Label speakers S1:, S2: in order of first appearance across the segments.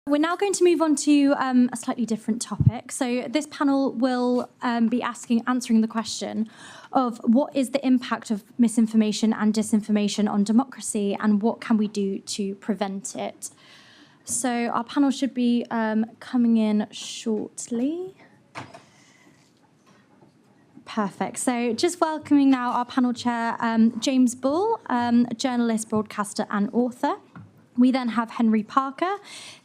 S1: We're now going to move on to a slightly different topic. So this panel will be answering the question of what is the impact of misinformation and disinformation on democracy and what can we do to prevent it? So our panel should be coming in shortly. Perfect. So just welcoming now our panel chair, James Bull, journalist, broadcaster and author. We then have Henry Parker,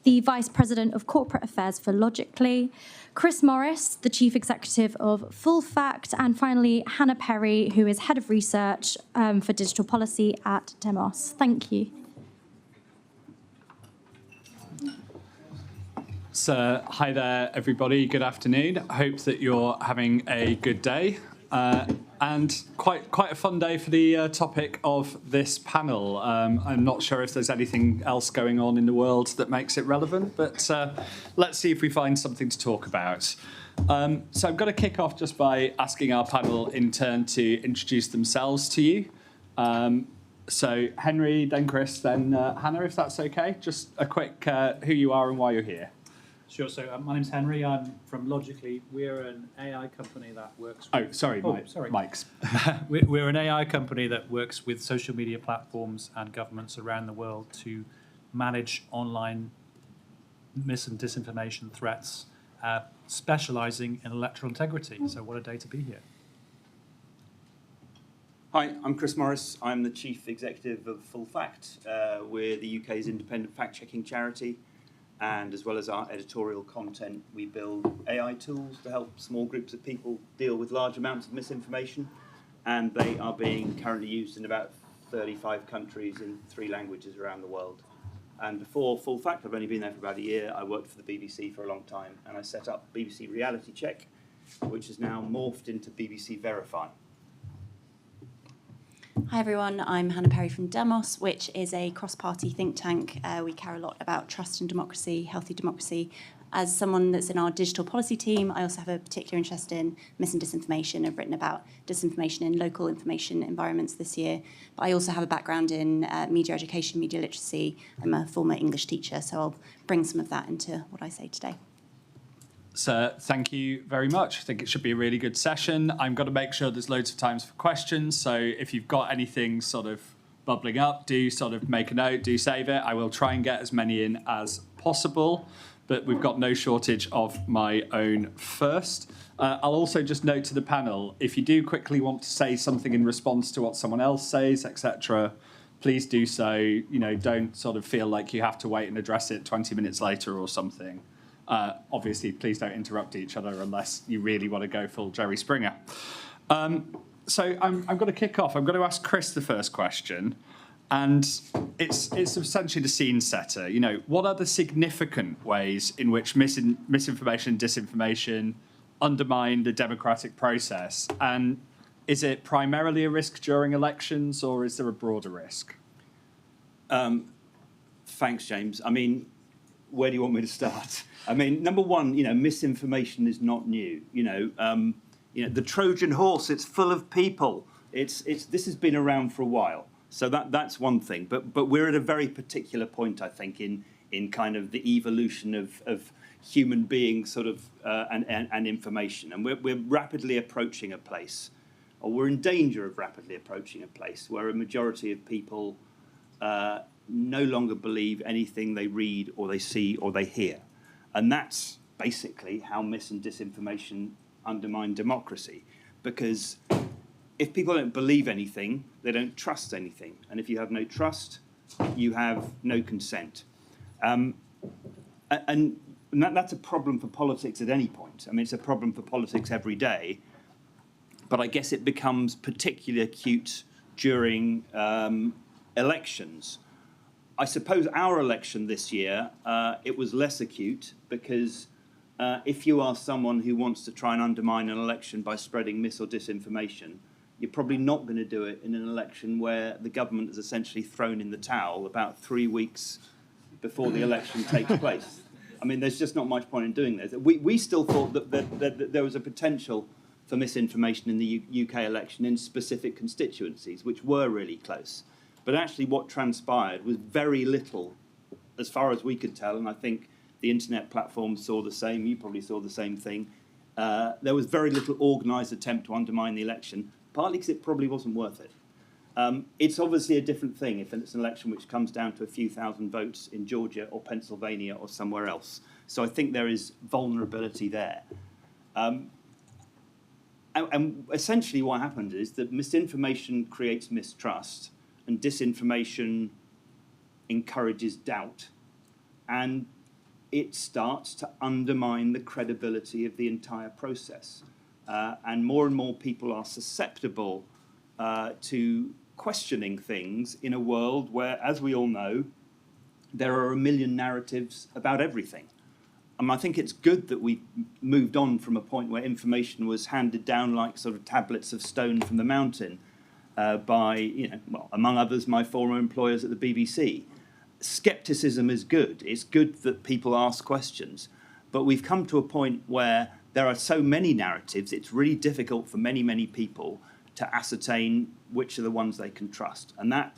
S1: the Vice President of Corporate Affairs for Logically, Chris Morris, the Chief Executive of Full Fact, and finally Hannah Perry, who is Head of Research for Digital Policy at Demos. Thank you.
S2: So, hi there, everybody. Good afternoon. I hope that you're having a good day. And quite a fun day for the topic of this panel. I'm not sure if there's anything else going on in the world that makes it relevant, but let's see if we find something to talk about. So I'm going to kick off just by asking our panel in turn to introduce themselves to you. So Henry, then Chris, then Hannah, if that's okay. Just a quick who you are and why you're here.
S3: Sure. So my name's Henry. I'm from Logically. We're an AI company that works with...
S2: Mike's.
S3: We're an AI company that works with social media platforms and governments around the world to manage online mis and disinformation threats, specialising in electoral integrity. So what a day to be here.
S4: Hi, I'm Chris Morris. I'm the Chief Executive of Full Fact. We're the UK's independent fact-checking charity. And as well as our editorial content, we build AI tools to help small groups of people deal with large amounts of misinformation. And they are being currently used in about 35 countries in 3 languages around the world. And before Full Fact, I've only been there for about a year. I worked for the BBC for a long time, and I set up BBC Reality Check, which has now morphed into BBC Verify.
S5: Hi everyone, I'm Hannah Perry from Demos, which is a cross-party think tank. We care a lot about trust and democracy, healthy democracy. As someone that's in our digital policy team, I also have a particular interest in mis and disinformation. I've written about disinformation in local information environments this year. But I also have a background in media education, media literacy. I'm a former English teacher, so I'll bring some of that into what I say today.
S2: So thank you very much. I think it should be a really good session. I'm going to make sure there's loads of times for questions. So if you've got anything sort of bubbling up, do sort of make a note, do save it. I will try and get as many in as possible, but we've got no shortage of my own first. I'll also just note to the panel, if you do quickly want to say something in response to what someone else says, etc., please do so. You know, don't sort of feel like you have to wait and address it 20 minutes later or something. Obviously, please don't interrupt each other unless you really want to go full Jerry Springer. So I'm going to kick off. I'm going to ask Chris the first question, and it's essentially the scene setter. You know, what are the significant ways in which misinformation and disinformation undermine the democratic process? And is it primarily a risk during elections, or is there a broader risk?
S4: Thanks, James. I mean, where do you want me to start? I mean, number one, misinformation is not new. The Trojan horse, it's full of people. This has been around for a while. So that's one thing. But we're at a very particular point, I think, in kind of the evolution of human beings sort of and information. And we're rapidly approaching a place, or we're in danger of rapidly approaching a place where a majority of people no longer believe anything they read or they see or they hear. And that's basically how mis and disinformation undermine democracy. Because if people don't believe anything, they don't trust anything. And if you have no trust, you have no consent. And that's a problem for politics at any point. I mean, it's a problem for politics every day. But I guess it becomes particularly acute during elections. I suppose our election this year, it was less acute because if you are someone who wants to try and undermine an election by spreading mis or disinformation, you're probably not going to do it in an election where the government has essentially thrown in the towel about 3 weeks before the election takes place. I mean, there's just not much point in doing this. We still thought that there was a potential for misinformation in the UK election in specific constituencies, which were really close. But actually what transpired was very little, as far as we could tell, and I think The internet platforms saw the same. You probably saw the same thing. There was very little organised attempt to undermine the election, partly because it probably wasn't worth it. It's obviously a different thing if it's an election which comes down to a few thousand votes in Georgia or Pennsylvania or somewhere else. So I think there is vulnerability there. And essentially what happened is that misinformation creates mistrust and disinformation encourages doubt. And it starts to undermine the credibility of the entire process. And more people are susceptible to questioning things in a world where, as we all know, there are a million narratives about everything. I think it's good that we moved on from a point where information was handed down like sort of tablets of stone from the mountain by, among others, my former employers at the BBC. Skepticism is good. It's good that people ask questions. But we've come to a point where there are so many narratives, it's really difficult for many, many people to ascertain which are the ones they can trust. And that,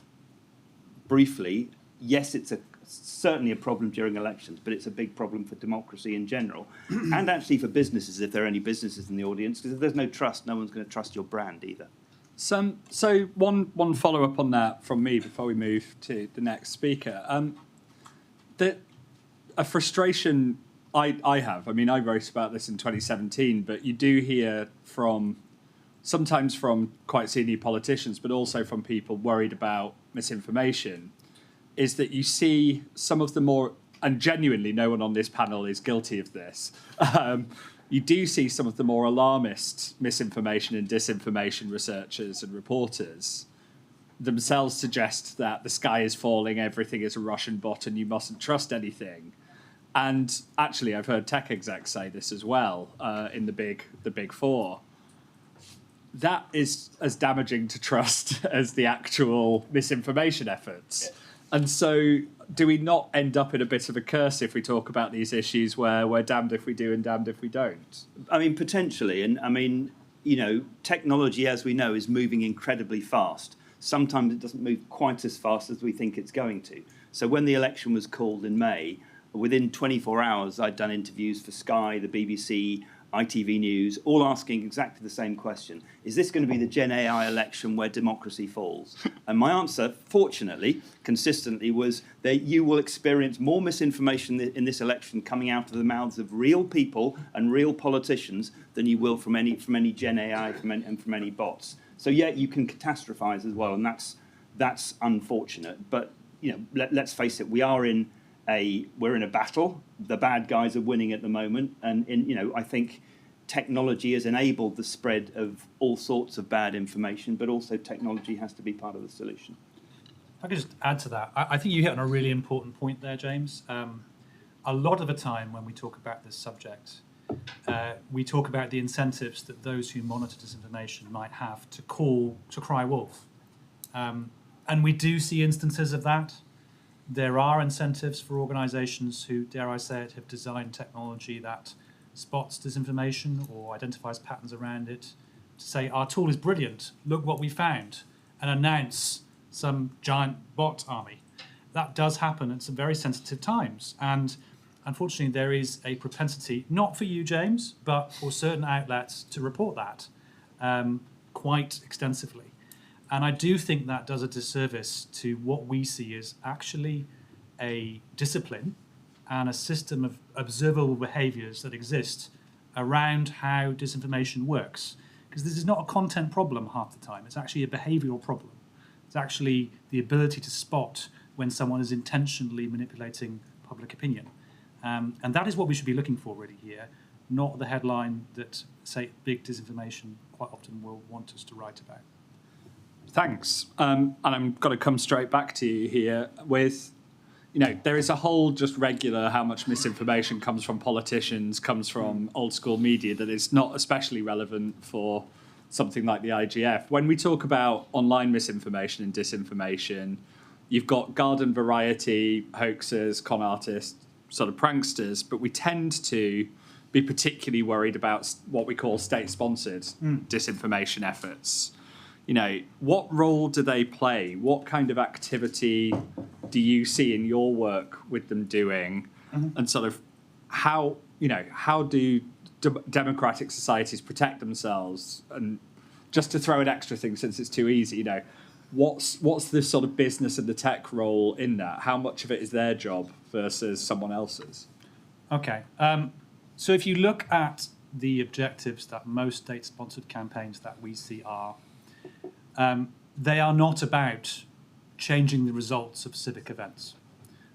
S4: briefly, yes, it's certainly a problem during elections, but it's a big problem for democracy in general, and actually for businesses, if there are any businesses in the audience, because if there's no trust, no one's going to trust your brand either.
S2: So one follow-up on that from me before we move to the next speaker. A frustration I have, I wrote about this in 2017, but you do hear sometimes from quite senior politicians, but also from people worried about misinformation, is that you see some of the more, and genuinely no one on this panel is guilty of this, you do see some of the more alarmist misinformation and disinformation researchers and reporters themselves suggest that the sky is falling, everything is a Russian bot, and you mustn't trust anything. And actually, I've heard tech execs say this as well in the big four. That is as damaging to trust as the actual misinformation efforts. And so do we not end up in a bit of a curse if we talk about these issues where we're damned if we do and damned if we don't?
S4: Potentially. And technology, as we know, is moving incredibly fast. Sometimes it doesn't move quite as fast as we think it's going to. So when the election was called in May, within 24 hours, I'd done interviews for Sky, the BBC, ITV News, all asking exactly the same question. Is this going to be the Gen AI election where democracy falls? And my answer, fortunately, consistently, was that you will experience more misinformation in this election coming out of the mouths of real people and real politicians than you will from any Gen AI and from any bots. So yeah, you can catastrophize as well, and that's unfortunate. But let's face it, we're in a battle. The bad guys are winning at the moment, and I think technology has enabled the spread of all sorts of bad information, but also technology has to be part of the solution.
S3: If I could just add to that, I think you hit on a really important point there, James. A lot of the time when we talk about this subject, we talk about the incentives that those who monitor disinformation might have to cry wolf. And we do see instances of that. There are incentives for organisations who, dare I say it, have designed technology that spots disinformation or identifies patterns around it to say, our tool is brilliant, look what we found, and announce some giant bot army. That does happen at some very sensitive times. And unfortunately, there is a propensity, not for you, James, but for certain outlets to report that quite extensively. And I do think that does a disservice to what we see as actually a discipline and a system of observable behaviours that exist around how disinformation works. Because this is not a content problem half the time. It's actually a behavioural problem. It's actually the ability to spot when someone is intentionally manipulating public opinion. And that is what we should be looking for really here, not the headline that, say, big disinformation quite often will want us to write about.
S2: Thanks. And I'm going to come straight back to you here with, there is a whole just regular how much misinformation comes from politicians, comes from old school media that is not especially relevant for something like the IGF. When we talk about online misinformation and disinformation, you've got garden variety hoaxers, con artists, sort of pranksters, but we tend to be particularly worried about what we call state-sponsored disinformation efforts. What role do they play? What kind of activity do you see in your work with them doing? and sort of how do democratic societies protect themselves? And just to throw an extra thing, since it's too easy, what's the sort of business and the tech role in that? How much of it is their job versus someone else's?
S3: Okay. So if you look at the objectives that most state-sponsored campaigns that we see are, they are not about changing the results of civic events.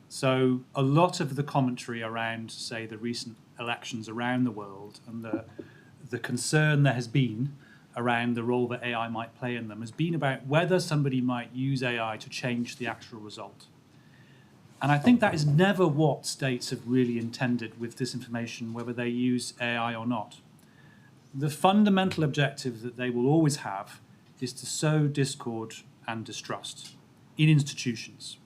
S3: So a lot of the commentary around, say, the recent elections around the world and the concern there has been around the role that AI might play in them has been about whether somebody might use AI to change the actual result. And I think that is never what states have really intended with disinformation, whether they use AI or not. The fundamental objective that they will always have is to sow discord and distrust in institutions,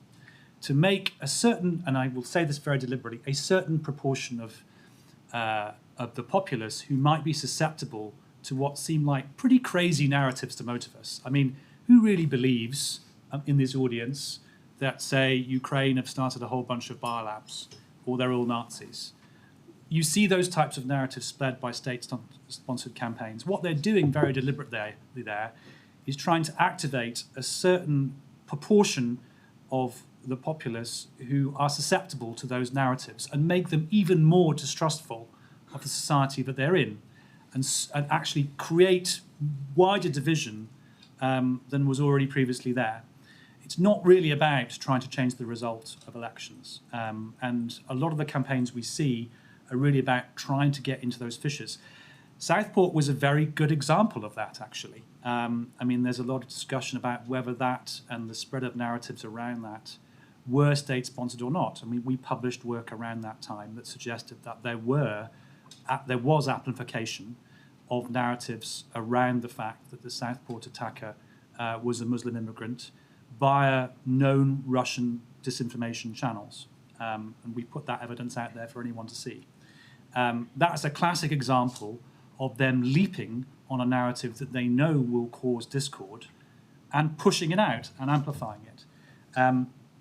S3: to make a certain, and I will say this very deliberately, a certain proportion of the populace who might be susceptible to what seem like pretty crazy narratives to motivate. I mean, who really believes in this audience that, say, Ukraine have started a whole bunch of biolabs or they're all Nazis? You see those types of narratives spread by state-sponsored campaigns. What they're doing very deliberately there is trying to activate a certain proportion of the populace who are susceptible to those narratives and make them even more distrustful of the society that they're in, and actually create wider division than was already previously there. It's not really about trying to change the result of elections. And a lot of the campaigns we see are really about trying to get into those fissures. Southport was a very good example of that, actually. I mean, there's a lot of discussion about whether that and the spread of narratives around that were state-sponsored or not. I mean, we published work around that time that suggested that there was amplification of narratives around the fact that the Southport attacker was a Muslim immigrant via known Russian disinformation channels. And we put that evidence out there for anyone to see. That's a classic example of them leaping on a narrative that they know will cause discord and pushing it out and amplifying it.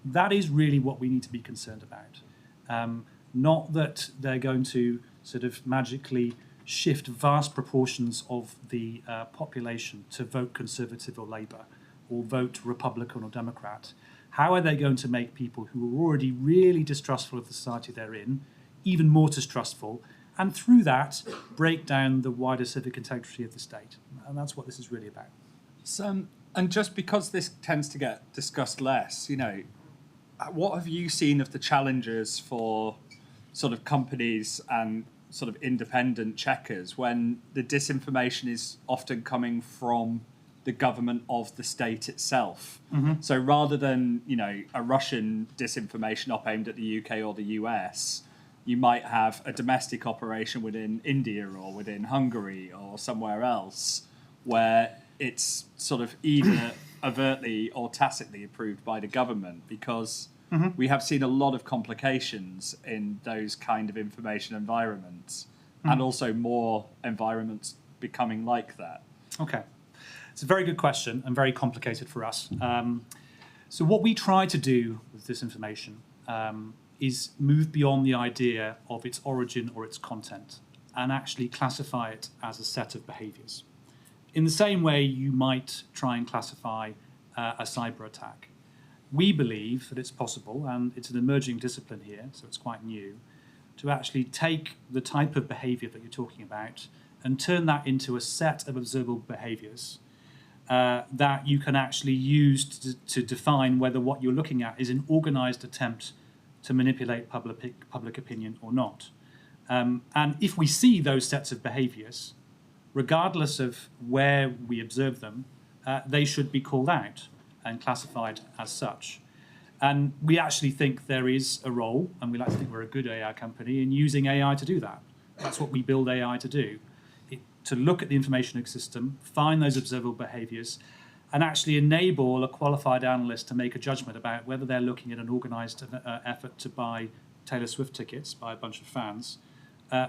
S3: That is really what we need to be concerned about. Not that they're going to sort of magically shift vast proportions of the population to vote Conservative or Labour or vote Republican or Democrat. How are they going to make people who are already really distrustful of the society they're in even more distrustful, and through that break down the wider civic integrity of the state? And that's what this is really about.
S2: And just because this tends to get discussed less, what have you seen of the challenges for sort of companies and sort of independent checkers when the disinformation is often coming from the government of the state itself?
S3: Mm-hmm.
S2: So rather than, a Russian disinformation op aimed at the UK or the US, you might have a domestic operation within India or within Hungary or somewhere else where it's sort of either overtly or tacitly approved by the government, because we have seen a lot of complications in those kind of information environments, and also more environments becoming like that.
S3: Okay. It's a very good question and very complicated for us. So what we try to do with disinformation is move beyond the idea of its origin or its content and actually classify it as a set of behaviours. In the same way you might try and classify a cyber attack. We believe that it's possible, and it's an emerging discipline here, so it's quite new, to actually take the type of behaviour that you're talking about and turn that into a set of observable behaviours that you can actually use to define whether what you're looking at is an organised attempt to manipulate public opinion or not. And if we see those sets of behaviours, regardless of where we observe them, they should be called out and classified as such. And we actually think there is a role, and we like to think we're a good AI company, in using AI to do that. That's what we build AI to do, to look at the information system, find those observable behaviours, and actually enable a qualified analyst to make a judgment about whether they're looking at an organised effort to buy Taylor Swift tickets by a bunch of fans,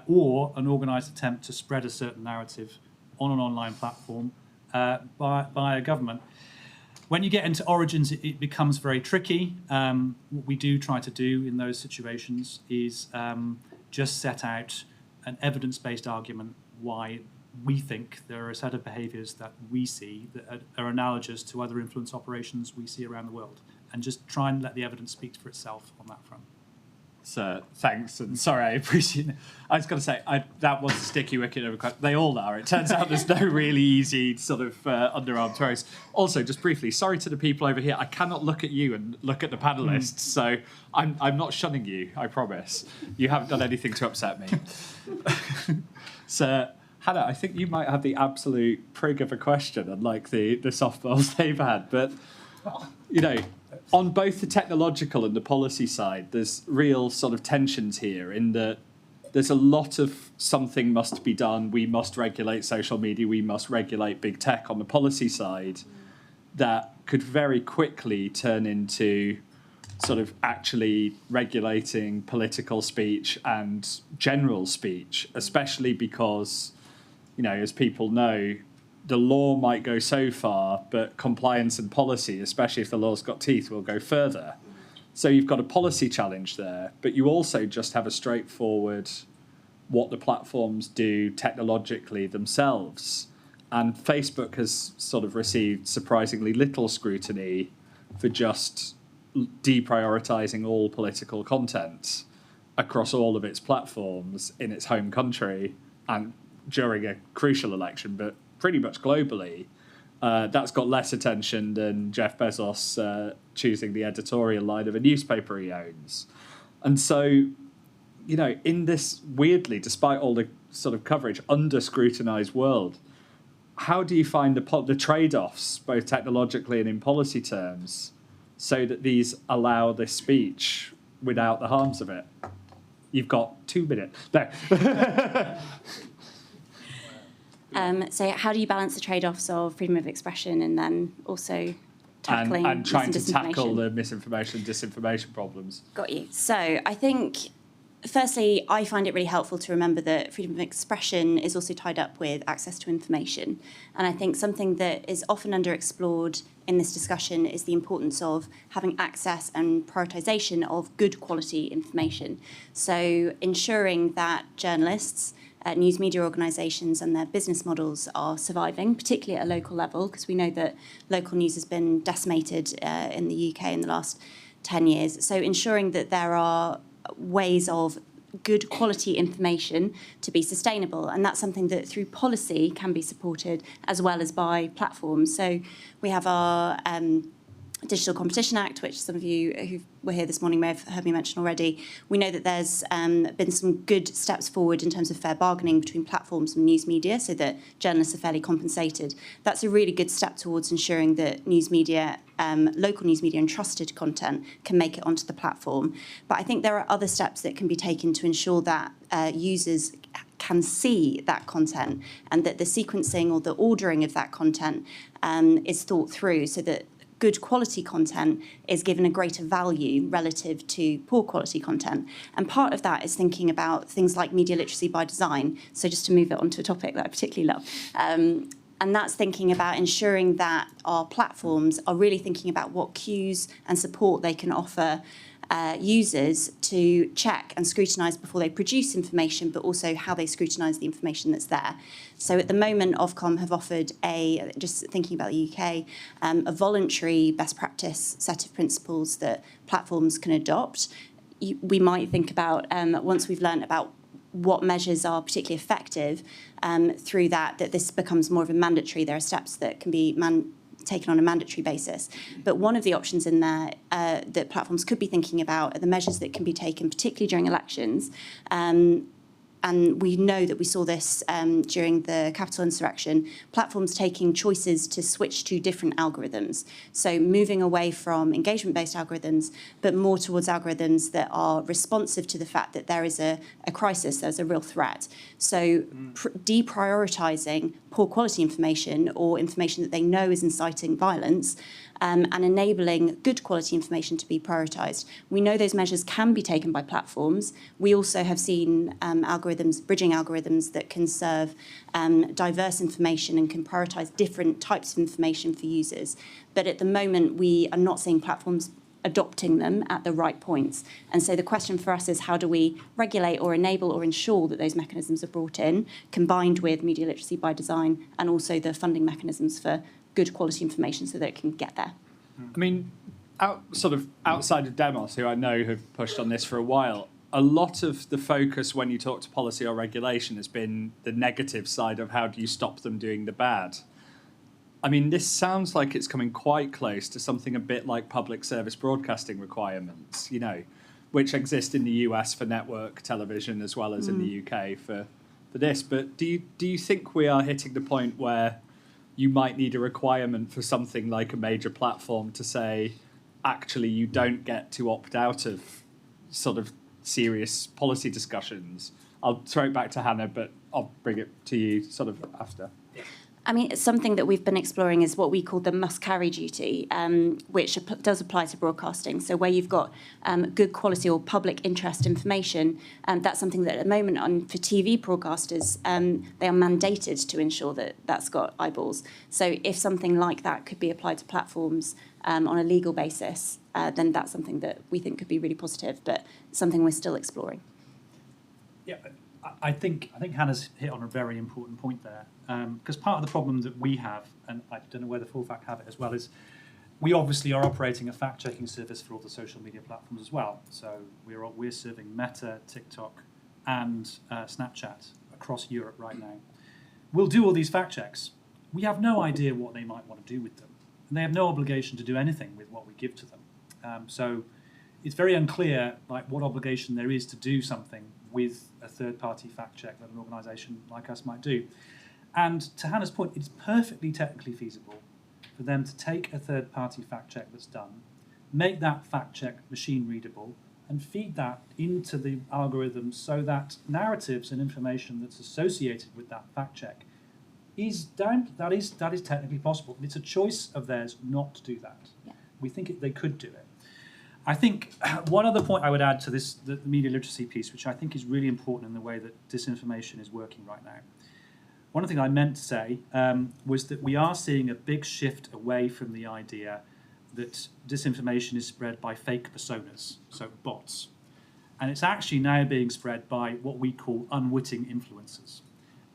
S3: or an organised attempt to spread a certain narrative on an online platform by a government. When you get into origins, it becomes very tricky. What we do try to do in those situations is just set out an evidence-based argument why we think there are a set of behaviours that we see that are analogous to other influence operations we see around the world, and just try and let the evidence speak for itself on that front.
S2: So thanks, and sorry, I appreciate it. I was going to say, that was a sticky wicket of a question. They all are. It turns out there's no really easy sort of underarm throws. Also, just briefly, sorry to the people over here. I cannot look at you and look at the panellists, so I'm not shunning you, I promise. You haven't done anything to upset me. So, Hannah, I think you might have the absolute prig of a question, unlike the softballs they've had. But, you know, on both the technological and the policy side, there's real sort of tensions here in that there's a lot of something must be done. We must regulate social media. We must regulate big tech on the policy side that could very quickly turn into sort of actually regulating political speech and general speech, especially because, you know, as people know, the law might go so far, but compliance and policy, especially if the law's got teeth, will go further. So you've got a policy challenge there, but you also just have a straightforward what the platforms do technologically themselves. And Facebook has sort of received surprisingly little scrutiny for just deprioritizing all political content across all of its platforms in its home country and during a crucial election, but pretty much globally. That's got less attention than Jeff Bezos choosing the editorial line of a newspaper he owns. And so, you know, in this weirdly, despite all the sort of coverage, under-scrutinised world, how do you find the trade-offs, both technologically and in policy terms, so that these allow this speech without the harms of it? You've got 2 minutes. No.
S5: So how do you balance the trade-offs of freedom of expression and then also tackling
S2: and trying to
S5: disinformation?
S2: tackle the misinformation, disinformation problems?
S5: Got you. So I think, firstly, I find it really helpful to remember that freedom of expression is also tied up with access to information. And I think something that is often underexplored in this discussion is the importance of having access and prioritisation of good quality information. So ensuring that journalists, news media organisations and their business models are surviving, particularly at a local level, because we know that local news has been decimated in the UK in the last 10 years. So ensuring that there are ways of good quality information to be sustainable. And that's something that through policy can be supported as well as by platforms. So we have our Digital Competition Act, which some of you who were here this morning may have heard me mention already. We know that there's been some good steps forward in terms of fair bargaining between platforms and news media so that journalists are fairly compensated. That's a really good step towards ensuring that news media, local news media and trusted content can make it onto the platform. But I think there are other steps that can be taken to ensure that users can see that content and that the sequencing or the ordering of that content is thought through so that good quality content is given a greater value relative to poor quality content. And part of that is thinking about things like media literacy by design. So just to move it onto a topic that I particularly love. And that's thinking about ensuring that our platforms are really thinking about what cues and support they can offer users to check and scrutinise before they produce information, but also how they scrutinise the information that's there. So at the moment, Ofcom have offered just thinking about the UK, a voluntary best practice set of principles that platforms can adopt. We might think about, once we've learned about what measures are particularly effective, through that this becomes more of a mandatory. There are steps that can be taken on a mandatory basis. But one of the options in there that platforms could be thinking about are the measures that can be taken, particularly during elections. And we know that we saw this during the Capitol insurrection, platforms taking choices to switch to different algorithms. So moving away from engagement-based algorithms, but more towards algorithms that are responsive to the fact that there is a crisis, there's a real threat. So deprioritising poor quality information or information that they know is inciting violence, and enabling good quality information to be prioritised. We know those measures can be taken by platforms. We also have seen algorithms algorithms, bridging algorithms that can serve diverse information and can prioritise different types of information for users. But at the moment, we are not seeing platforms adopting them at the right points. And so the question for us is, how do we regulate or enable or ensure that those mechanisms are brought in, combined with media literacy by design and also the funding mechanisms for good quality information so that it can get there?
S2: I mean, outside of Demos, who I know have pushed on this for a while, a lot of the focus when you talk to policy or regulation has been the negative side of how do you stop them doing the bad. I mean, this sounds like it's coming quite close to something a bit like public service broadcasting requirements, which exist in the US for network television as well as in the UK for this. But do you think we are hitting the point where you might need a requirement for something like a major platform to say, actually, you don't get to opt out of sort of serious policy discussions? I'll throw it back to Hannah, but I'll bring it to you sort of after.
S5: I mean, something that we've been exploring is what we call the must-carry duty, which does apply to broadcasting. So where you've got good quality or public interest information, that's something that at the moment for TV broadcasters, they are mandated to ensure that that's got eyeballs. So if something like that could be applied to platforms on a legal basis, then that's something that we think could be really positive, but something we're still exploring.
S3: Yeah, I think Hannah's hit on a very important point there, because part of the problem that we have, and I don't know whether Full Fact have it as well, is we obviously are operating a fact-checking service for all the social media platforms as well. So we're serving Meta, TikTok, and Snapchat across Europe right now. We'll do all these fact checks. We have no idea what they might want to do with them, and they have no obligation to do anything with what we give to them. So it's very unclear what obligation there is to do something with a third-party fact check that an organisation like us might do. And to Hannah's point, it's perfectly technically feasible for them to take a third-party fact check that's done, make that fact check machine readable, and feed that into the algorithms so that narratives and information that's associated with that fact check is down. That is technically possible. It's a choice of theirs not to do that.
S5: Yeah.
S3: We think they could do it. I think one other point I would add to this, the media literacy piece, which I think is really important in the way that disinformation is working right now. One thing I meant to say was that we are seeing a big shift away from the idea that disinformation is spread by fake personas, so bots. And it's actually now being spread by what we call unwitting influencers.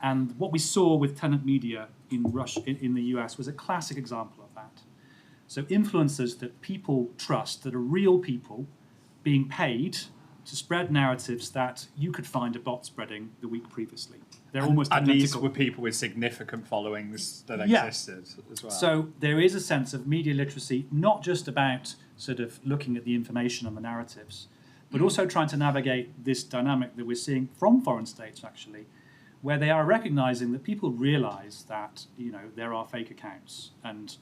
S3: And what we saw with Tenant Media in the US was a classic example of that. So influencers that people trust, that are real people being paid to spread narratives that you could find a bot spreading the week previously. They're almost identical.
S2: And these were people with significant followings that existed as well.
S3: So there is a sense of media literacy, not just about sort of looking at the information and the narratives, but also trying to navigate this dynamic that we're seeing from foreign states, actually, where they are recognizing that people realize that, there are fake accounts, and,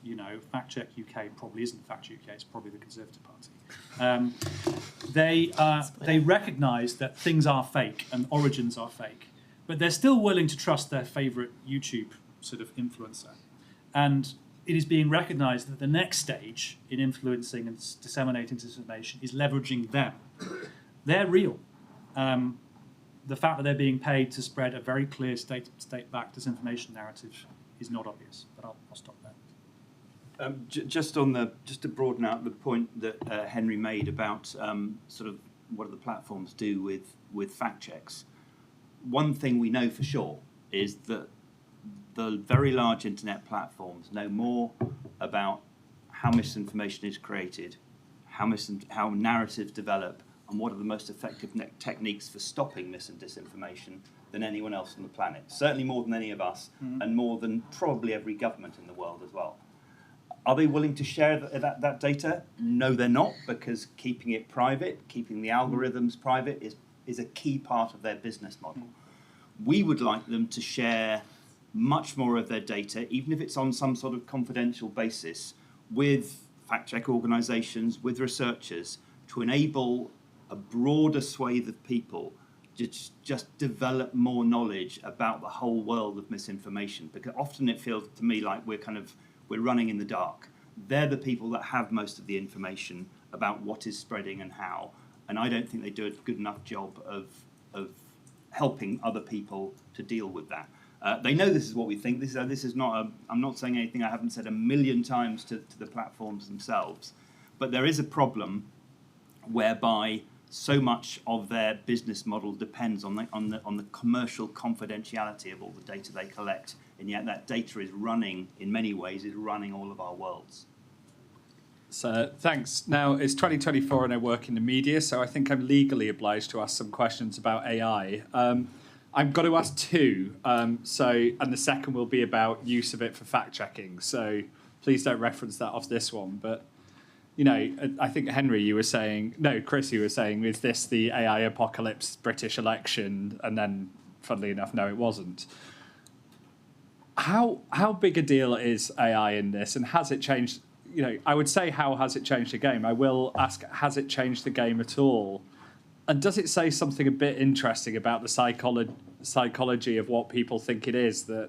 S3: Fact Check UK probably isn't Fact Check UK, it's probably the Conservative Party. They recognize that things are fake and origins are fake, but they're still willing to trust their favorite YouTube sort of influencer. And it is being recognized that the next stage in influencing and disseminating disinformation is leveraging them. They're real. The fact that they're being paid to spread a very clear state-backed disinformation narrative is not obvious, but I'll stop there.
S4: Just to broaden out the point that Henry made about sort of what do the platforms do with fact checks. One thing we know for sure is that the very large internet platforms know more about how misinformation is created, how narratives develop, and what are the most effective techniques for stopping mis and disinformation than anyone else on the planet. Certainly more than any of us, and more than probably every government in the world as well. Are they willing to share that data? No, they're not, because keeping it private, keeping the algorithms private is a key part of their business model. We would like them to share much more of their data, even if it's on some sort of confidential basis, with fact-check organisations, with researchers, to enable a broader swathe of people to just develop more knowledge about the whole world of misinformation. Because often it feels to me like we're running in the dark. They're the people that have most of the information about what is spreading and how. And I don't think they do a good enough job of helping other people to deal with that. They know this is what we think. This is not. I'm not saying anything I haven't said a million times to the platforms themselves, but there is a problem whereby so much of their business model depends on the commercial confidentiality of all the data they collect, and yet that data is running, in many ways, is running all of our worlds.
S2: So thanks. Now, it's 2024 and I work in the media, so I think I'm legally obliged to ask some questions about AI. I'm going to ask two, and the second will be about use of it for fact-checking, so please don't reference that off this one, but I think Henry, Chris, you were saying, is this the AI apocalypse British election? And then, funnily enough, no, it wasn't. How big a deal is AI in this, and has it changed? I would say, how has it changed the game? I will ask, has it changed the game at all? And does it say something a bit interesting about the psychology of what people think it is, that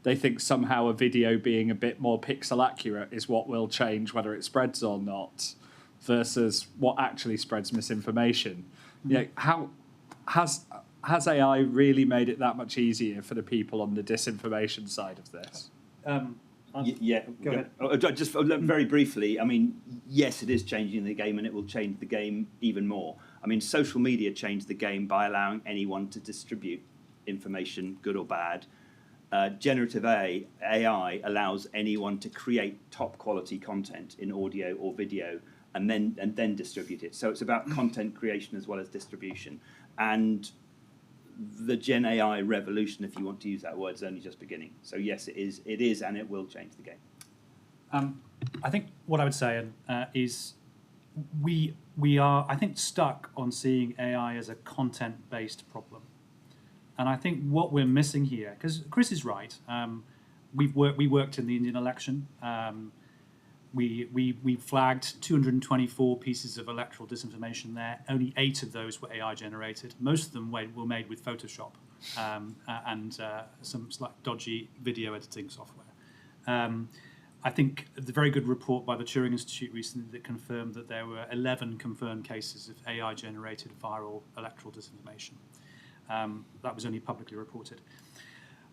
S2: they think somehow a video being a bit more pixel accurate is what will change whether it spreads or not, versus what actually spreads misinformation? How has AI really made it that much easier for the people on the disinformation side of this?
S4: Go ahead. Just very briefly, I mean, yes, it is changing the game, and it will change the game even more. I mean, social media changed the game by allowing anyone to distribute information, good or bad. Generative AI allows anyone to create top quality content in audio or video and then distribute it. So it's about content creation as well as distribution. And the Gen AI revolution, if you want to use that word, is only just beginning. So yes, it is, and it will change the game.
S3: I think what I would say is we are, I think, stuck on seeing AI as a content-based problem. And I think what we're missing here, because Chris is right, we worked in the Indian election. We flagged 224 pieces of electoral disinformation there. Only 8 of those were AI generated. Most of them were made with Photoshop and some like dodgy video editing software. I think the very good report by the Turing Institute recently that confirmed that there were 11 confirmed cases of AI generated viral electoral disinformation. That was only publicly reported.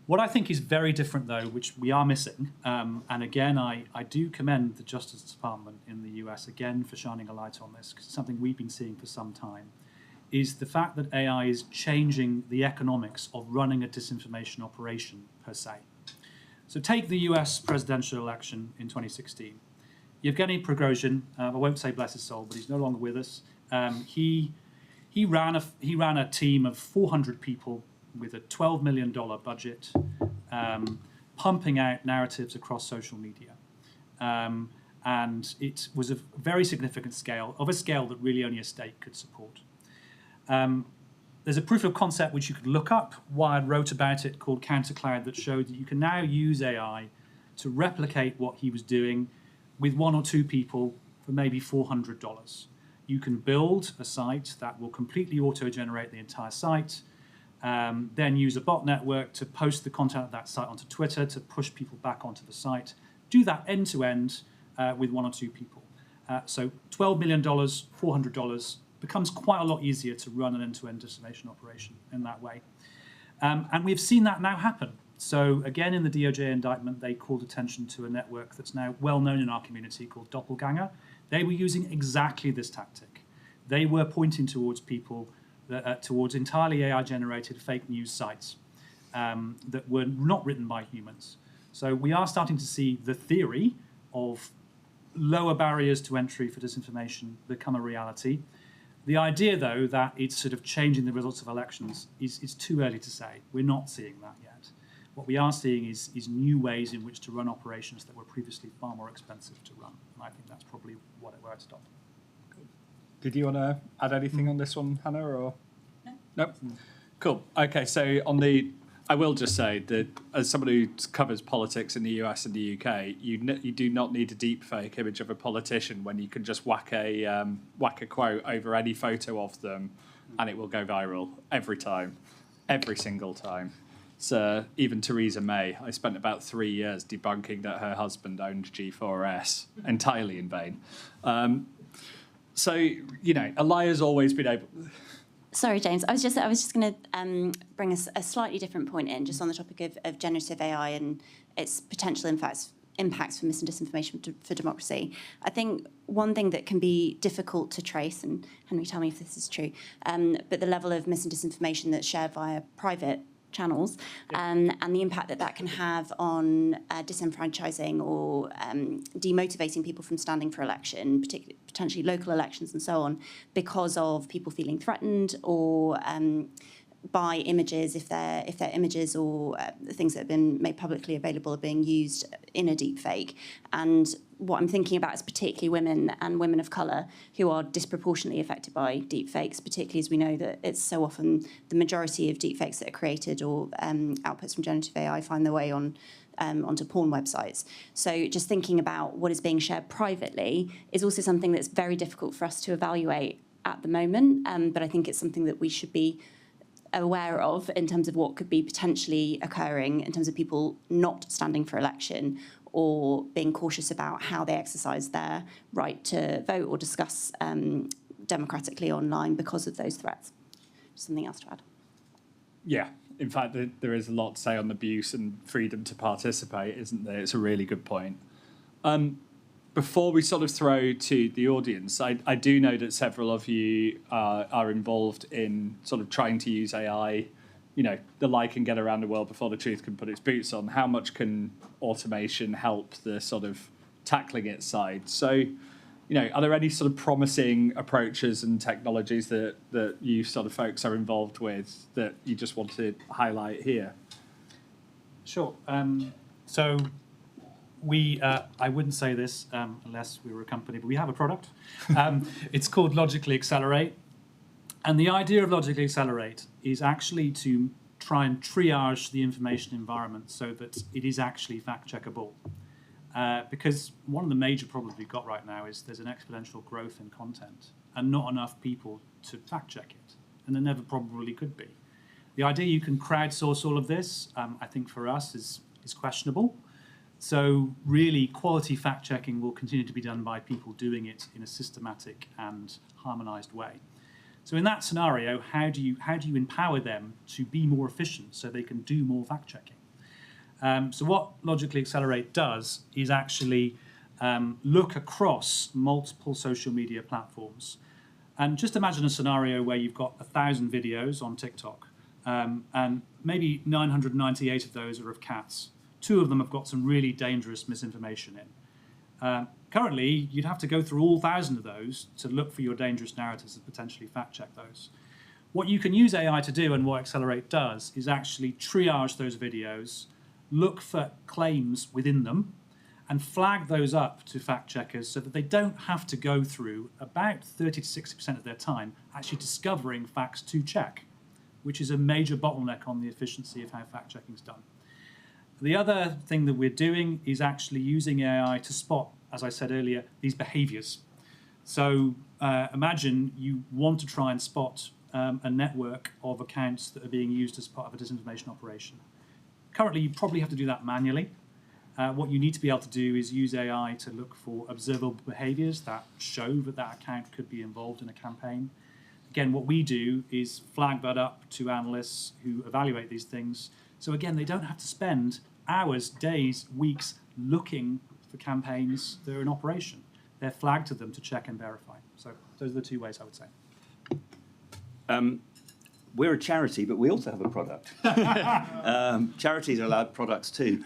S3: What I think is very different, though, which we are missing, and again, I do commend the Justice Department in the US, again, for shining a light on this, because it's something we've been seeing for some time, is the fact that AI is changing the economics of running a disinformation operation, per se. So take the US presidential election in 2016. Yevgeny Prigozhin, I won't say bless his soul, but he's no longer with us. He ran a team of 400 people with a $12 million budget, pumping out narratives across social media. And it was a very significant scale, of a scale that really only a state could support. There's a proof of concept which you could look up. Wired wrote about it, called Countercloud, that showed that you can now use AI to replicate what he was doing with 1 or 2 people for maybe $400. You can build a site that will completely auto-generate the entire site, then use a bot network to post the content of that site onto Twitter to push people back onto the site. Do that end-to-end with 1 or 2 people. So $12 million, $400 becomes quite a lot easier to run an end-to-end disinformation operation in that way. And we've seen that now happen. So again, in the DOJ indictment, they called attention to a network that's now well known in our community called Doppelganger. They were using exactly this tactic. They were pointing towards people, towards entirely AI-generated fake news sites that were not written by humans. So we are starting to see the theory of lower barriers to entry for disinformation become a reality. The idea, though, that it's sort of changing the results of elections is too early to say. We're not seeing that yet. What we are seeing is new ways in which to run operations that were previously far more expensive to run. And I think that's probably where I'd stop.
S2: Did you want to add anything on this one, Hannah? Or no? Nope. Cool. Okay, so I will just say that as someone who covers politics in the US and the UK, you do not need a deep fake image of a politician when you can just whack a quote over any photo of them, and it will go viral every time, every single time. So even Theresa May, I spent about 3 years debunking that her husband owned G4S, entirely in vain. So a liar's always been able.
S5: Sorry, James. I was just going to bring a slightly different point in, just on the topic of generative AI and its potential impacts for mis and disinformation for democracy. I think one thing that can be difficult to trace, and Henry, tell me if this is true, but the level of mis and disinformation that's shared via private channels, and the impact that can have on disenfranchising or demotivating people from standing for election, particularly potentially local elections and so on, because of people feeling threatened or by images, if their images or things that have been made publicly available are being used in a deep fake. And what I'm thinking about is particularly women and women of colour who are disproportionately affected by deep fakes, particularly as we know that it's so often the majority of deep fakes that are created or outputs from generative AI find their way on onto porn websites. So just thinking about what is being shared privately is also something that's very difficult for us to evaluate at the moment, but I think it's something that we should be aware of in terms of what could be potentially occurring in terms of people not standing for election or being cautious about how they exercise their right to vote or discuss democratically online because of those threats. Something else to add?
S2: Yeah, in fact, there is a lot to say on abuse and freedom to participate, isn't there? It's a really good point. Before we sort of throw to the audience, I do know that several of you are involved in sort of trying to use AI, the lie can get around the world before the truth can put its boots on. How much can automation help the sort of tackling it side? So, are there any sort of promising approaches and technologies that you sort of folks are involved with that you just want to highlight here?
S3: Sure. So we, I wouldn't say this unless we were a company, but we have a product. It's called Logically Accelerate. And the idea of Logically Accelerate is actually to try and triage the information environment so that it is actually fact-checkable. Because one of the major problems we've got right now is there's an exponential growth in content and not enough people to fact-check it. And there never probably could be. The idea you can crowdsource all of this, I think for us, is questionable. So really, quality fact-checking will continue to be done by people doing it in a systematic and harmonized way. So in that scenario, how do you empower them to be more efficient so they can do more fact-checking? So what Logically Accelerate does is actually look across multiple social media platforms. And just imagine a scenario where you've got 1,000 videos on TikTok, and maybe 998 of those are of cats. 2 of them have got some really dangerous misinformation in. Currently, you'd have to go through all 1,000 of those to look for your dangerous narratives and potentially fact-check those. What you can use AI to do, and what Accelerate does, is actually triage those videos, look for claims within them, and flag those up to fact-checkers so that they don't have to go through about 30 to 60% of their time actually discovering facts to check, which is a major bottleneck on the efficiency of how fact-checking is done. The other thing that we're doing is actually using AI to spot, as I said earlier, these behaviors. So imagine you want to try and spot a network of accounts that are being used as part of a disinformation operation. Currently, you probably have to do that manually. What you need to be able to do is use AI to look for observable behaviors that show that account could be involved in a campaign. Again, what we do is flag that up to analysts who evaluate these things. So again, they don't have to spend hours, days, weeks looking for campaigns that are in operation. They're flagged to them to check and verify. So those are the 2 ways I would say.
S4: We're a charity, but we also have a product. Charities are allowed products too.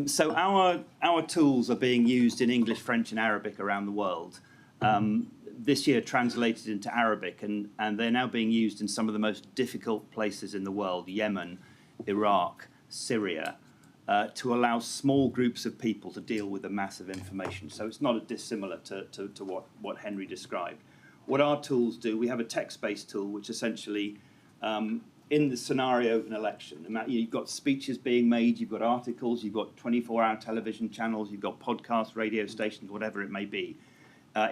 S4: So our tools are being used in English, French, and Arabic around the world. This year translated into Arabic, and they're now being used in some of the most difficult places in the world, Yemen, Iraq, Syria, to allow small groups of people to deal with the mass of information. So it's not dissimilar to what Henry described. What our tools do, we have a text-based tool which essentially, in the scenario of an election, you've got speeches being made, you've got articles, you've got 24-hour television channels, you've got podcasts, radio stations, whatever it may be.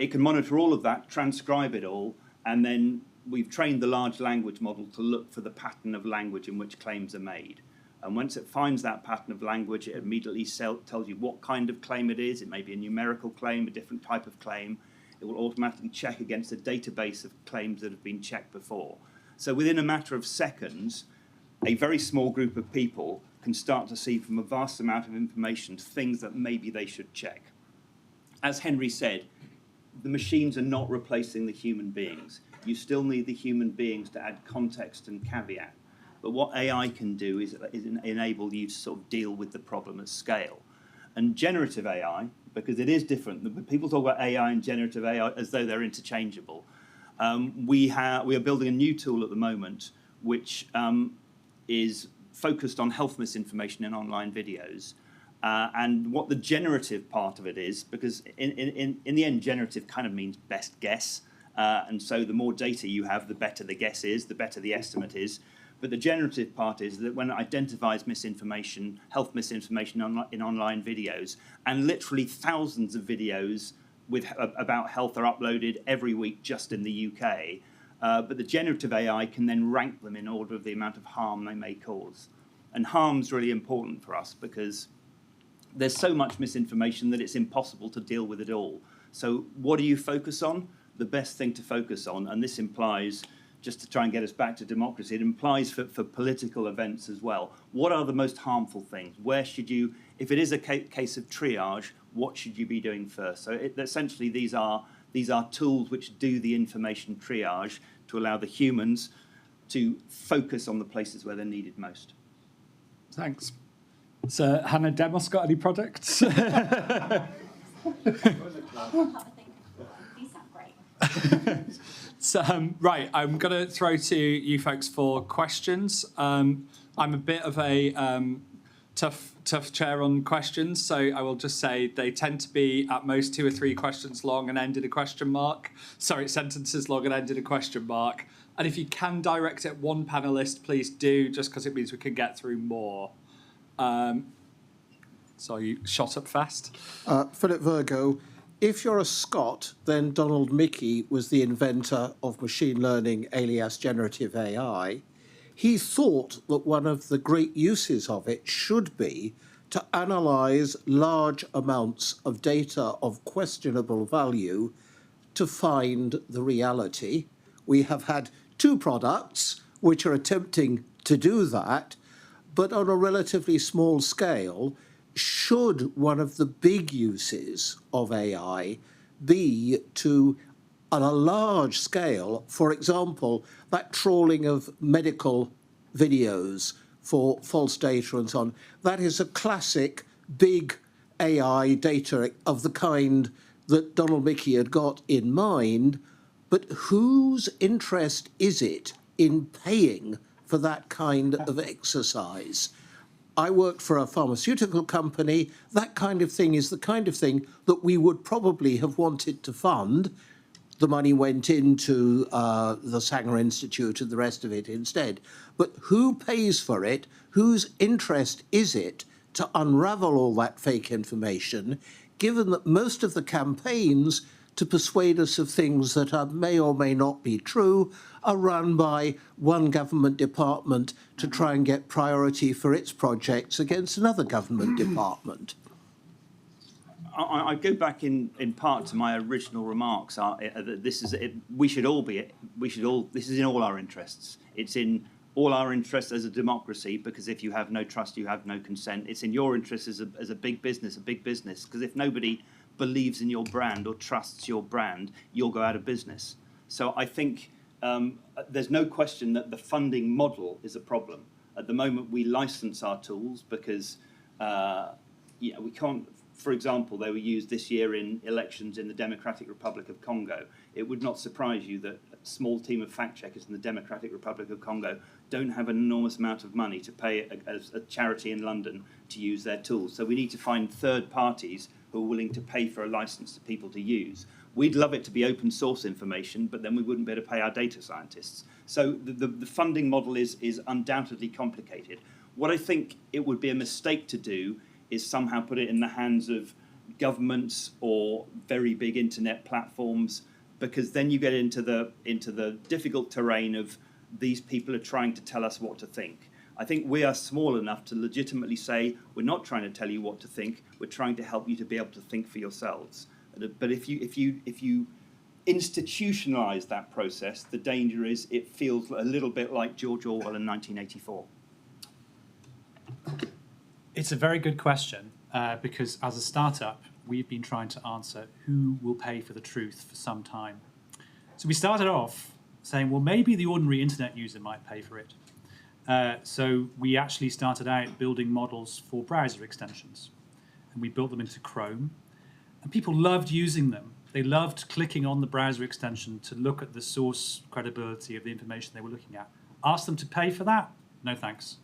S4: It can monitor all of that, transcribe it all, and then we've trained the large language model to look for the pattern of language in which claims are made. And once it finds that pattern of language, it immediately tells you what kind of claim it is. It may be a numerical claim, a different type of claim. It will automatically check against a database of claims that have been checked before. So within a matter of seconds, a very small group of people can start to see from a vast amount of information things that maybe they should check. As Henry said, the machines are not replacing the human beings. You still need the human beings to add context and caveat. But what AI can do is enable you to sort of deal with the problem at scale. And generative AI, because it is different, people talk about AI and generative AI as though they're interchangeable. We are building a new tool at the moment which is focused on health misinformation in online videos. And what the generative part of it is, because in the end, generative kind of means best guess. And so the more data you have, the better the guess is, the better the estimate is. But the generative part is that when it identifies misinformation, health misinformation in online videos, and literally thousands of videos about health are uploaded every week just in the UK, but the generative AI can then rank them in order of the amount of harm they may cause. And harm's really important for us because there's so much misinformation that it's impossible to deal with it all. So what do you focus on? The best thing to focus on, and this implies, just to try and get us back to democracy, it implies for political events as well. What are the most harmful things? Where should you, if it is a case of triage, what should you be doing first? So essentially these are tools which do the information triage to allow the humans to focus on the places where they're needed most.
S2: Thanks. So, Hannah Demos, got any products?
S5: These sound great.
S2: So, right, I'm going to throw to you folks for questions. I'm a bit of a tough chair on questions, so I will just say they tend to be at most 2 or 3 questions long and end in a question mark. Sorry, sentences long and end in a question mark. And if you can direct it at one panellist, please do, just because it means we can get through more. So you shot up fast.
S6: Philip Virgo, if you're a Scot, then Donald Mickey was the inventor of machine learning, alias generative AI. He thought that one of the great uses of it should be to analyse large amounts of data of questionable value to find the reality. We have had 2 products which are attempting to do that, but on a relatively small scale. Should one of the big uses of AI be to, on a large scale, for example, that trawling of medical videos for false data and so on, that is a classic big AI data of the kind that Donald Mickey had got in mind, but whose interest is it in paying for that kind of exercise? I worked for a pharmaceutical company. That kind of thing is the kind of thing that we would probably have wanted to fund. The money went into the Sanger Institute and the rest of it instead. But who pays for it? Whose interest is it to unravel all that fake information, given that most of the campaigns to persuade us of things that may or may not be true are run by one government department to try and get priority for its projects against another government department?
S4: I go back in part to my original remarks. This is in all our interests. It's in all our interests as a democracy, because if you have no trust, you have no consent. It's in your interest as a big business, because if nobody believes in your brand or trusts your brand, you'll go out of business. So I think there's no question that the funding model is a problem. At the moment, we license our tools because we can't. For example, they were used this year in elections in the Democratic Republic of Congo. It would not surprise you that a small team of fact-checkers in the Democratic Republic of Congo don't have an enormous amount of money to pay a charity in London to use their tools. So we need to find third parties who are willing to pay for a license to people to use. We'd love it to be open source information, but then we wouldn't be able to pay our data scientists. So the funding model is undoubtedly complicated. What I think it would be a mistake to do is somehow put it in the hands of governments or very big internet platforms, because then you get into the difficult terrain of these people are trying to tell us what to think. I think we are small enough to legitimately say, we're not trying to tell you what to think, we're trying to help you to be able to think for yourselves. But if you institutionalise that process, the danger is it feels a little bit like George Orwell in 1984.
S3: It's a very good question because as a startup, we've been trying to answer who will pay for the truth for some time. So we started off saying, well, maybe the ordinary internet user might pay for it. So we actually started out building models for browser extensions. And we built them into Chrome. And people loved using them. They loved clicking on the browser extension to look at the source credibility of the information they were looking at. Ask them to pay for that? No thanks.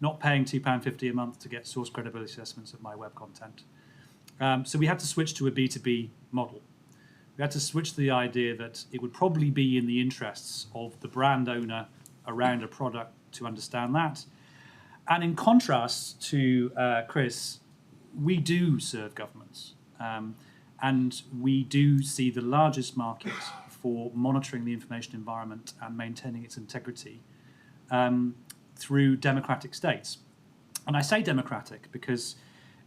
S3: Not paying £2.50 a month to get source credibility assessments of my web content. So we had to switch to a B2B model. We had to switch to the idea that it would probably be in the interests of the brand owner around a product to understand that. And in contrast to Chris, we do serve governments. And we do see the largest market for monitoring the information environment and maintaining its integrity through democratic states. And I say democratic because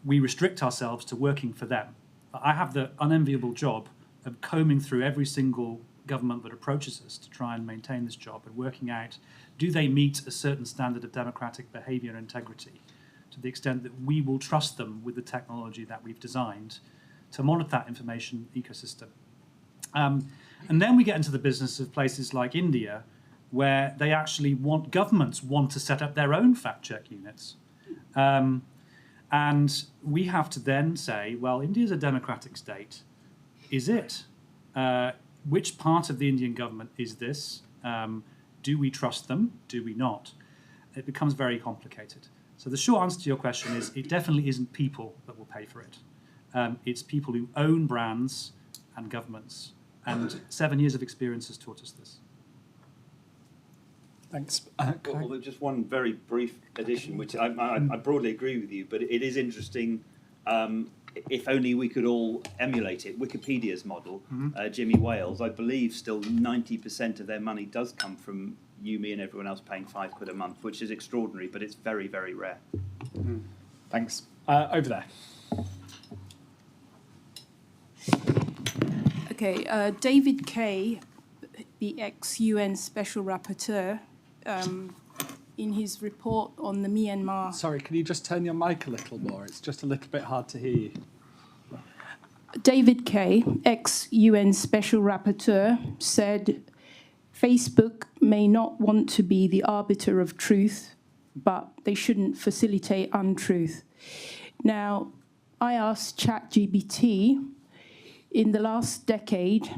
S3: we restrict ourselves to working for them. I have the unenviable job of combing through every single government that approaches us to try and maintain this job and working out, do they meet a certain standard of democratic behaviour and integrity to the extent that we will trust them with the technology that we've designed to monitor that information ecosystem. And then we get into the business of places like India, where they actually governments want to set up their own fact-check units. And we have to then say, well, India's a democratic state. Is it? Which part of the Indian government is this? Do we trust them? Do we not? It becomes very complicated. So the short answer to your question is it definitely isn't people that will pay for it. It's people who own brands and governments. And 7 years of experience has taught us this.
S2: Thanks.
S4: Well, just one very brief addition, which I broadly agree with you, but it is interesting. If only we could all emulate it. Wikipedia's model, Jimmy Wales, I believe still 90% of their money does come from you, me, and everyone else paying £5 a month, which is extraordinary, but it's very, very rare.
S2: Thanks. Over there.
S7: Okay, David Kay, the ex-UN Special Rapporteur, in his report on the Myanmar...
S2: Sorry, can you just turn your mic a little more? It's just a little bit hard to hear you.
S7: David Kay, ex-UN Special Rapporteur, said Facebook may not want to be the arbiter of truth, but they shouldn't facilitate untruth. Now, I asked ChatGPT in the last decade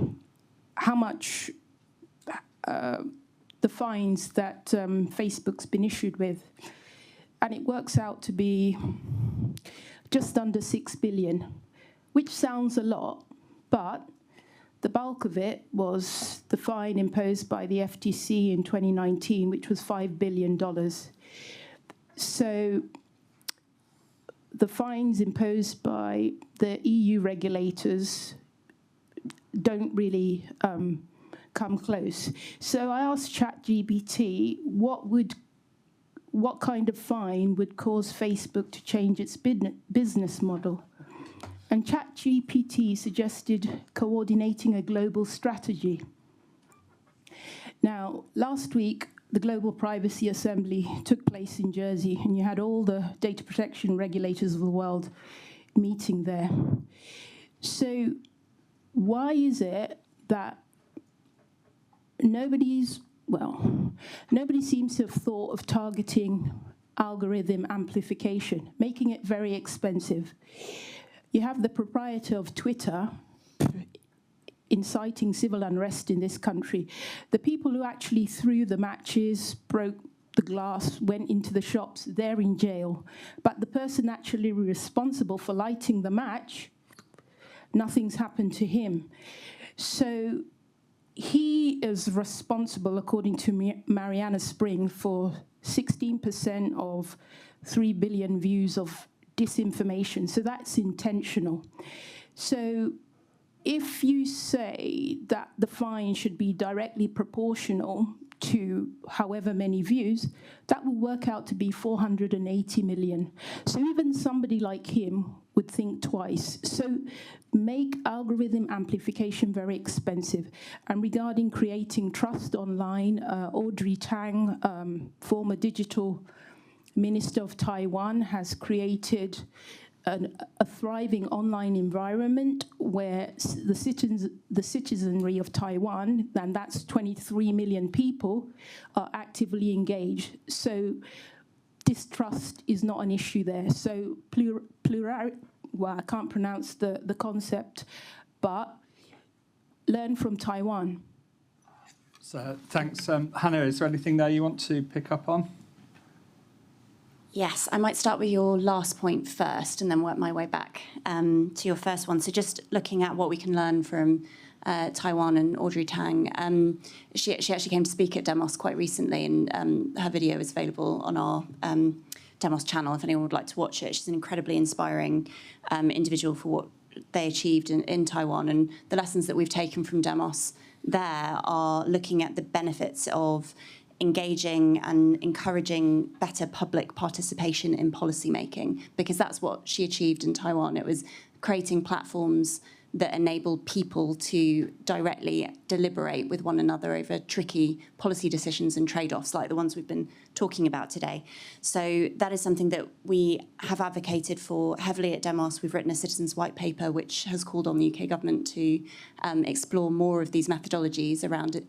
S7: how much the fines that Facebook's been issued with, and it works out to be just under 6 billion, which sounds a lot, but the bulk of it was the fine imposed by the FTC in 2019, which was $5 billion. So the fines imposed by the EU regulators don't really come close. So I asked ChatGPT what kind of fine would cause Facebook to change its business model. And ChatGPT suggested coordinating a global strategy. Now, last week, the Global Privacy Assembly took place in Jersey, and you had all the data protection regulators of the world meeting there. So why is it that nobody seems to have thought of targeting algorithm amplification, making it very expensive? You have the proprietor of Twitter inciting civil unrest in this country. The people who actually threw the matches, broke the glass, went into the shops, they're in jail. But the person actually responsible for lighting the match, nothing's happened to him. So he is responsible, according to Mariana Spring, for 16% of 3 billion views of disinformation. So that's intentional. So if you say that the fine should be directly proportional to however many views, that will work out to be 480 million. So even somebody like him would think twice. So make algorithm amplification very expensive. And regarding creating trust online, Audrey Tang, former digital minister of Taiwan, has created a thriving online environment where the citizenry of Taiwan, and that's 23 million people, are actively engaged. So distrust is not an issue there. So well, I can't pronounce the concept, but learn from Taiwan.
S2: So thanks. Hannah, is there anything there you want to pick up on?
S5: Yes, I might start with your last point first and then work my way back to your first one. So just looking at what we can learn from Taiwan and Audrey Tang. She actually came to speak at Demos quite recently, and her video is available on our Demos channel if anyone would like to watch it. She's an incredibly inspiring individual for what they achieved in Taiwan. And the lessons that we've taken from Demos there are looking at the benefits of engaging and encouraging better public participation in policy making, because that's what she achieved in Taiwan. It was creating platforms that enabled people to directly deliberate with one another over tricky policy decisions and trade-offs like the ones we've been talking about today. So that is something that we have advocated for heavily at Demos. We've written a citizens' white paper which has called on the UK government to explore more of these methodologies around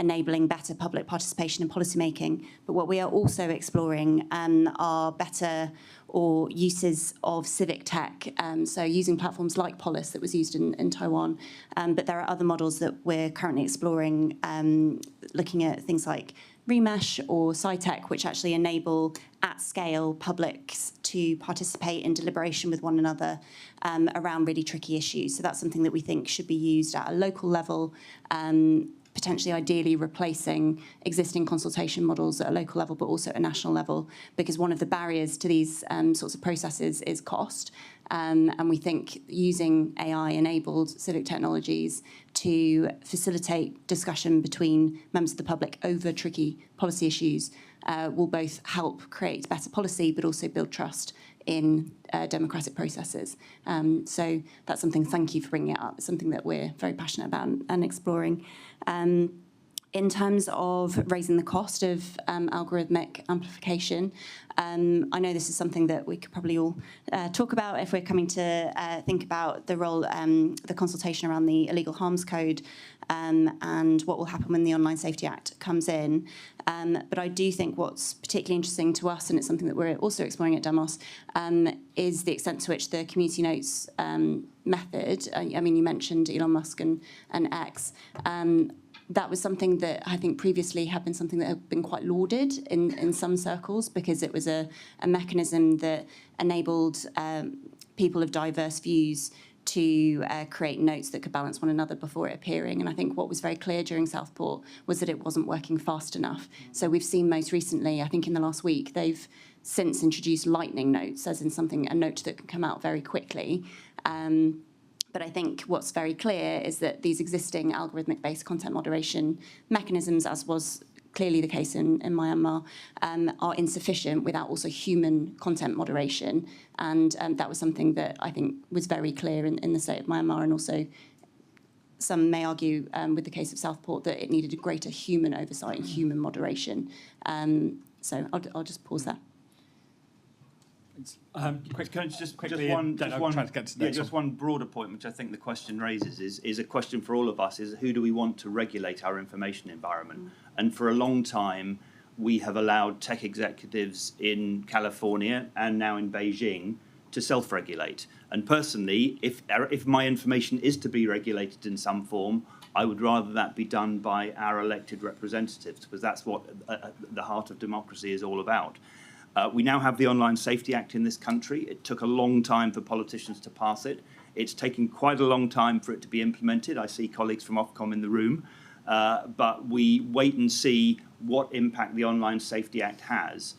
S5: enabling better public participation in policymaking. But what we are also exploring are better or uses of civic tech, so using platforms like Polis that was used in Taiwan. But there are other models that we're currently exploring, looking at things like Remesh or SciTech, which actually enable at scale publics to participate in deliberation with one another around really tricky issues. So that's something that we think should be used at a local level, potentially ideally replacing existing consultation models at a local level, but also at a national level, because one of the barriers to these sorts of processes is cost. And we think using AI-enabled civic technologies to facilitate discussion between members of the public over tricky policy issues will both help create better policy, but also build trust in democratic processes. So that's something, thank you for bringing it up. It's something that we're very passionate about and exploring. In terms of raising the cost of algorithmic amplification, I know this is something that we could probably all talk about if we're coming to think about the role, the consultation around the Illegal Harms Code and what will happen when the Online Safety Act comes in. But I do think what's particularly interesting to us, and it's something that we're also exploring at Demos, is the extent to which the community notes method, I mean, you mentioned Elon Musk and X, that was something that I think previously had been something that had been quite lauded in some circles, because it was a mechanism that enabled people of diverse views to create notes that could balance one another before it appearing. And I think what was very clear during Southport was that it wasn't working fast enough. So we've seen most recently, I think in the last week, they've since introduced lightning notes, as in a note that can come out very quickly. But I think what's very clear is that these existing algorithmic-based content moderation mechanisms, as was clearly the case in Myanmar, are insufficient without also human content moderation. And that was something that I think was very clear in the state of Myanmar, and also some may argue with the case of Southport that it needed a greater human oversight and human moderation. So I'll just pause there.
S4: Just one broader point, which I think the question raises, is a question for all of us: is who do we want to regulate our information environment? And for a long time, we have allowed tech executives in California and now in Beijing to self-regulate. And personally, if my information is to be regulated in some form, I would rather that be done by our elected representatives, because that's what the heart of democracy is all about. We now have the Online Safety Act in this country. It took a long time for politicians to pass it. It's taken quite a long time for it to be implemented. I see colleagues from Ofcom in the room. But we wait and see what impact the Online Safety Act has.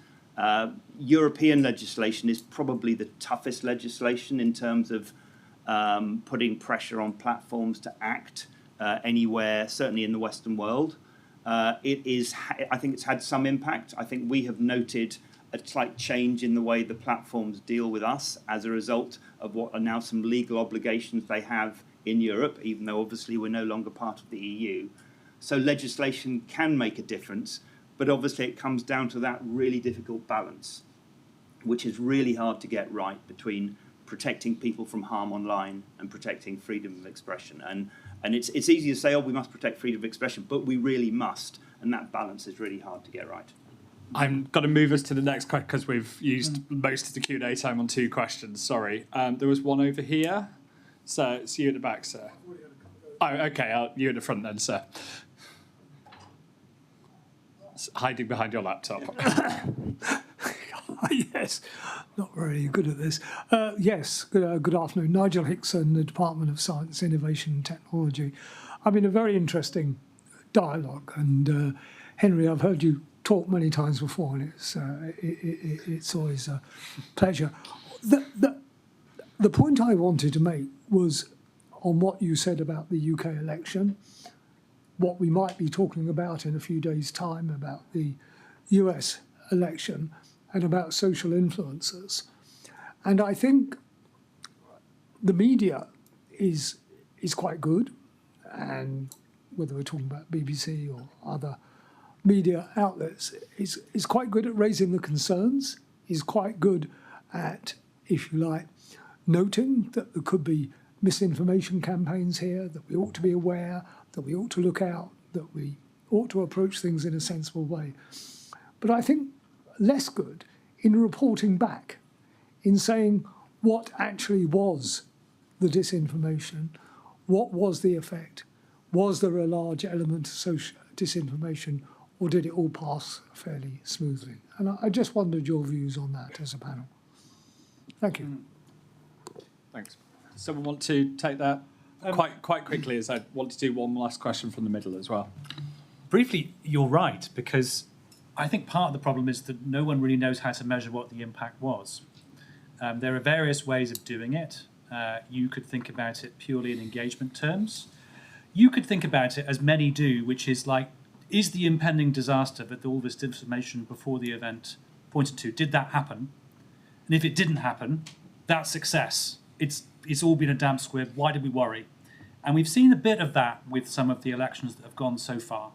S4: European legislation is probably the toughest legislation in terms of putting pressure on platforms to act anywhere, certainly in the Western world. I think it's had some impact. I think we have noted a slight change in the way the platforms deal with us as a result of what are now some legal obligations they have in Europe, even though obviously we're no longer part of the EU. So legislation can make a difference, but obviously it comes down to that really difficult balance, which is really hard to get right between protecting people from harm online and protecting freedom of expression. And it's easy to say, oh, we must protect freedom of expression, but we really must. And that balance is really hard to get right.
S2: I'm going to move us to the next question because we've used most of the Q&A time on 2 questions. Sorry. There was one over here. So it's you at the back, sir. Oh, okay. You at the front then, sir. Hiding behind your laptop.
S8: Yes, not very good at this. Yes, good afternoon. Nigel Hickson, the Department of Science, Innovation and Technology. I mean, a very interesting dialogue. And Henry, I've heard you talk many times before, and it's always a pleasure. The point I wanted to make was on what you said about the UK election, what we might be talking about in a few days' time about the US election, and about social influencers. And I think the media is quite good, and whether we're talking about BBC or other media outlets, is quite good at raising the concerns, is quite good at, if you like, noting that there could be misinformation campaigns here, that we ought to be aware, that we ought to look out, that we ought to approach things in a sensible way. But I think less good in reporting back, in saying what actually was the disinformation, what was the effect, was there a large element of social disinformation, or did it all pass fairly smoothly? And I just wondered your views on that as a panel. Thank you.
S2: Thanks. Does someone want to take that quite quickly, as I want to do one last question from the middle as well?
S3: Briefly, you're right, because I think part of the problem is that no one really knows how to measure what the impact was. There are various ways of doing it. You could think about it purely in engagement terms. You could think about it as many do, which is like, is the impending disaster that all this disinformation before the event pointed to, did that happen? And if it didn't happen, that's success. It's all been a damp squib. Why did we worry? And we've seen a bit of that with some of the elections that have gone so far,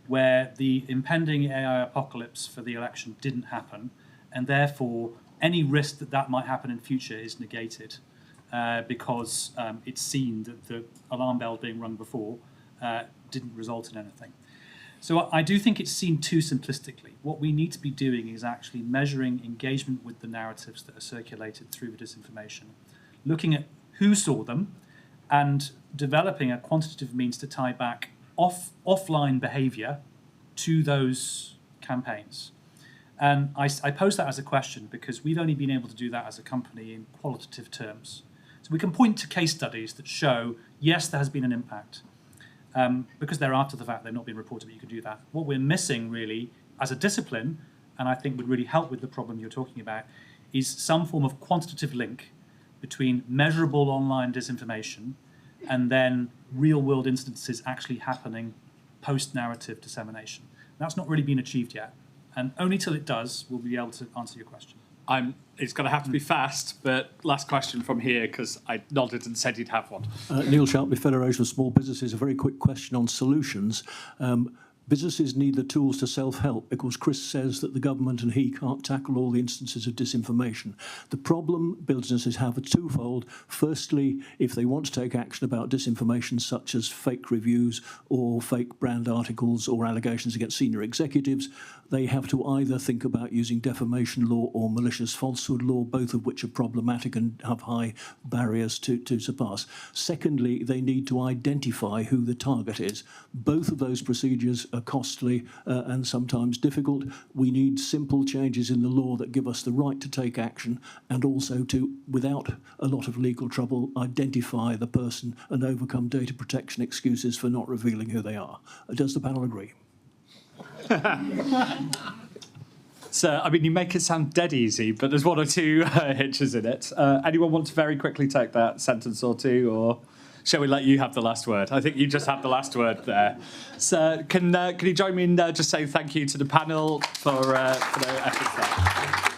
S3: where the impending AI apocalypse for the election didn't happen, and therefore any risk that might happen in future is negated because it's seen that the alarm bell being rung before didn't result in anything. So I do think it's seen too simplistically. What we need to be doing is actually measuring engagement with the narratives that are circulated through the disinformation, looking at who saw them, and developing a quantitative means to tie back offline behaviour to those campaigns. And I pose that as a question because we've only been able to do that as a company in qualitative terms. So we can point to case studies that show, yes, there has been an impact. Because they're after the fact, they've not been reported, but you can do that. What we're missing really as a discipline, and I think would really help with the problem you're talking about, is some form of quantitative link between measurable online disinformation and then real-world instances actually happening post-narrative dissemination. That's not really been achieved yet, and only till it does will we be able to answer your question.
S2: It's going to have to be fast, but last question from here, because I nodded and said you'd have one.
S9: Neil Sharpley, Federation of Small Businesses. A very quick question on solutions. Businesses need the tools to self-help because Chris says that the government and he can't tackle all the instances of disinformation. The problem businesses have are twofold. Firstly, if they want to take action about disinformation such as fake reviews or fake brand articles or allegations against senior executives, they have to either think about using defamation law or malicious falsehood law, both of which are problematic and have high barriers to surpass. Secondly, they need to identify who the target is. Both of those procedures are costly and sometimes difficult. We need simple changes in the law that give us the right to take action and also to, without a lot of legal trouble, identify the person and overcome data protection excuses for not revealing who they are. Does the panel agree?
S2: So, I mean, you make it sound dead easy, but there's one or two hitches in it. Anyone want to very quickly take that sentence or two, or shall we let you have the last word? I think you just had the last word there. So can you join me in just saying thank you to the panel for their efforts there?